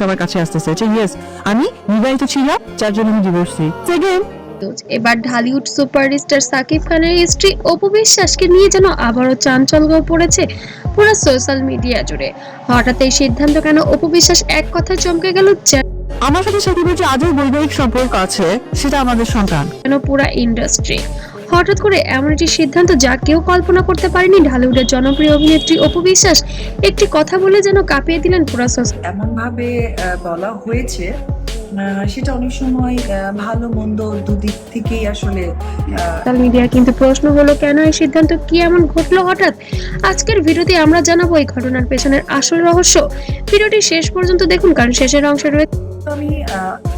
আমার কাছে আসতে চাইছে। ইয়েস, আমি বিবাহিত ছিলাম, যার জন্য আমি ডিভোর্স দিই। সেকেন্ড, এবার ঢালিউড সুপারস্টার সাকিব খানের স্ত্রী অপু বিশ্বাসকে নিয়ে যেন আবারও চাঞ্চল্য পড়েছে পুরো সোশ্যাল মিডিয়া জুড়ে। হঠাৎ এই সিদ্ধান্ত কেন অপু বিশ্বাস এক কথায় চমকে গেল আমার সাথে সাকিবের যে আজও বৈবাহিক সম্পর্ক আছে, সেটা আমাদের সন্তান। যেন পুরা ইন্ডাস্ট্রি। হঠাৎ করে এমন একটি সিদ্ধান্ত যা কেউ কল্পনা করতে পারেনি। ঢালিউডের জনপ্রিয় অভিনেত্রী অপু বিশ্বাস একটি কথা বলে যেন কাঁপিয়ে দিলেন পুরা সোশ্যাল। এমন ভাবে বলা হয়েছে, সেটা অনেক সময় ভালো মন্দ দুদিক থেকেই আসলে সোশ্যাল মিডিয়া কিন্তু প্রশ্ন হলো কেন এই সিদ্ধান্ত, কি এমন ঘটলো হঠাৎ। আজকের ভিডিওতে আমরা জানাবো এই ঘটনার পেছনের আসল রহস্য। ভিডিওটি শেষ পর্যন্ত দেখুন, কারণ শেষের অংশে রয়েছে আমি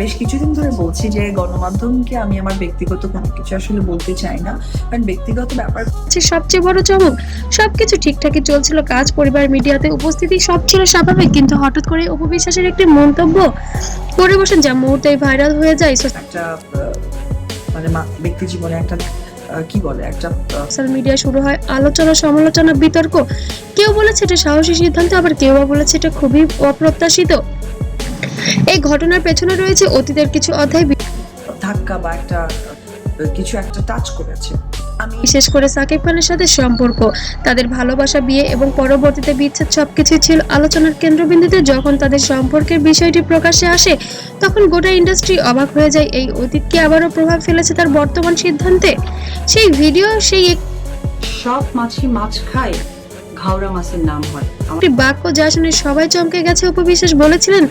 বেশ কিছুদিন ধরে বলছি যে গণমাধ্যমকে আমি আমার ব্যক্তিগত কোনো কিছু আসলে বলতে চাই না, কারণ ব্যক্তিগত ব্যাপার সবচেয়ে বড় চমক। সবকিছু ঠিকঠাকই চলছিল, কাজ, পরিবার, মিডিয়াতে উপস্থিতি সব ছিল স্বাভাবিক, কিন্তু হঠাৎ করে অপু বিশ্বাসের একটি মন্তব্য করে বসেন যা মুহূর্তেই ভাইরাল হয়ে যায় একটা মানে ব্যক্তি জীবনে একটা কি বলে একটা সোশ্যাল মিডিয়ায়। শুরু হয় আলোচনা, সমালোচনা, বিতর্ক। কেউ বলেছে এটা সাহসী সিদ্ধান্ত, আবার কেউ বলেছে এটা খুবই অপ্রত্যাশিত। এই ঘটনার পেছনে রয়েছে অতীতের কিছু অধ্যায়, ধাক্কা বা একটা কিছু একটা টাচ করেছে। আমি বিশেষ করে সাকিব খানের সাথে সম্পর্ক, তাদের ভালোবাসা, বিয়ে এবং পরবর্তীতে বিচ্ছেদ সবকিছুই ছিল আলোচনার কেন্দ্রবিন্দুতে। যখন তাদের সম্পর্কের বিষয়টি প্রকাশ্যে আসে, তখন গোটা ইন্ডাস্ট্রি অবাক হয়ে যায়। এই অতীত কি আবারও প্রভাব ফেলেছে তার বর্তমান সিদ্ধান্তে? সেই ভিডিও, সেই সব মাছি মাছ খায়, ঘাওড়া মাছের নাম হয়। একটি বাক্য যা শুনে সবাই চমকে গেছে। অপু বিশ্বাস বলেছিলেন,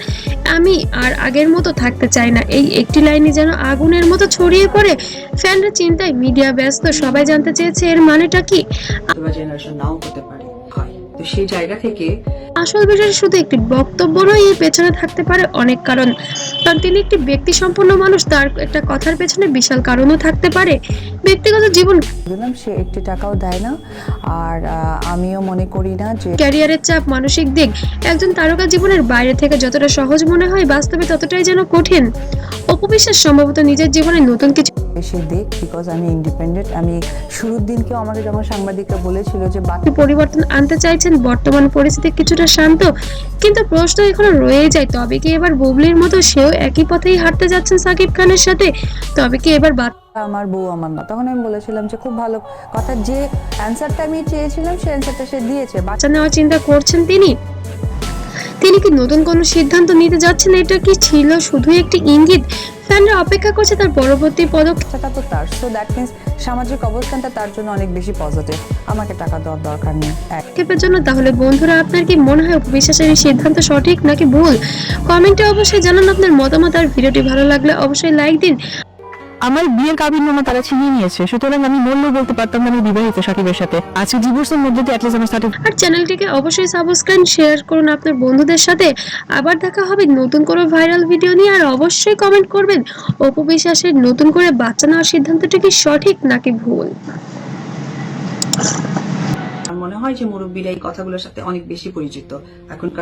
আমি আর আগের মতো থাকতে চাই না। এই একটি লাইনই যেন আগুনের মতো ছড়িয়ে পড়ে। ফ্যানরা চিন্তায়, মিডিয়া ব্যস্ত, সবাই জানতে চেয়েছে এর মানেটা কি। জেনারেশন নাও হতে পারে, হয়। তো সেই জায়গা থেকে আসল বিষয় শুধু একটি বক্তব্য নয়, এর পেছনে থাকতে পারে অনেক কারণ। কারণ তিনি একটি ব্যক্তি সম্পন্ন মানুষ, তার একটা কথার পেছনে বিশাল কারণও থাকতে পারে। ব্যক্তিগত জীবন, দিলাম, সে একটি টাকাও দেয় না। আর আমিও মনে করি না যে ক্যারিয়ারের চাপ, মানসিক দিক। একজন তারকা জীবনের বাইরে থেকে যতটা সহজ মনে হয়, বাস্তবে ততটাই যেন কঠিন। অপু বিশ্বাস সম্ভবত নিজের জীবনে নতুন কিছু সে দেখ, বিকজ আমি ইন্ডিপেন্ডেন্ট। আমি শুরুর দিনকেও আমাকে যখন সাংবাদিকরা বলেছিল যে পরিবর্তন আনতে চাইছেন, বর্তমান পরিস্থিতি কিছুটা শান্ত, কিন্তু প্রশ্ন এখনো রয়েই যায়, তবে কি এবার বুবলির মতো সেও একই পথেই হাঁটতে যাচ্ছেন সাকিব খানের সাথে? তবে কি এবার আমার বউ আমার না, তখন আমি বলেছিলাম যে খুব ভালো কথা, যে অ্যান্সারটা আমি চেয়েছিলাম সেই অ্যান্সারটা সে দিয়েছে। বাচ্চা নেওয়ার চিন্তা করছেন তিনি? তিনি কি নতুন কোনো সিদ্ধান্ত নিতে যাচ্ছেন? এটা কি ছিল শুধুই একটি ইঙ্গিত? ফ্যানরা অপেক্ষা করছে তার পরবর্তী পদক্ষেপ। বাচ্চাটা তো তার, সো দ্যাট মিনস সামাজিক অবস্থানটা তার জন্য অনেক বেশি পজিটিভ। আমাকে টাকা দেওয়ার দরকার নেই। পদক্ষেপের জন্য। তাহলে বন্ধুরা, আপনার কি মনে হয় অপু বিশ্বাসের এই সিদ্ধান্ত সঠিক নাকি ভুল? কমেন্টে অবশ্যই জানান আপনার মতামত। আর ভিডিওটি ভালো লাগলে অবশ্যই লাইক দিন। আমার বিয়ের কাবিননামা তারা ছিনিয়ে নিয়েছে, সুতরাং আমি মূল্য বলতে পারতাম না আমি বিবাহিত সাকিবের সাথে। আজকে ডিভোর্সের মধ্যে দিয়ে অ্যাটলিস্ট আমার সাথে। আর চ্যানেলটিকে অবশ্যই সাবস্ক্রাইব, শেয়ার করুন আপনার বন্ধুদের সাথে। আবার দেখা হবে নতুন কোনো ভাইরাল ভিডিও নিয়ে। আর অবশ্যই কমেন্ট করবেন, অপু বিশ্বাসের নতুন করে বাচ্চা নেওয়ার সিদ্ধান্তটি কি সঠিক নাকি ভুল। আমার মনে হয় যে মুরব্বীরা এই কথাগুলোর সাথে অনেক বেশি পরিচিত এখনকার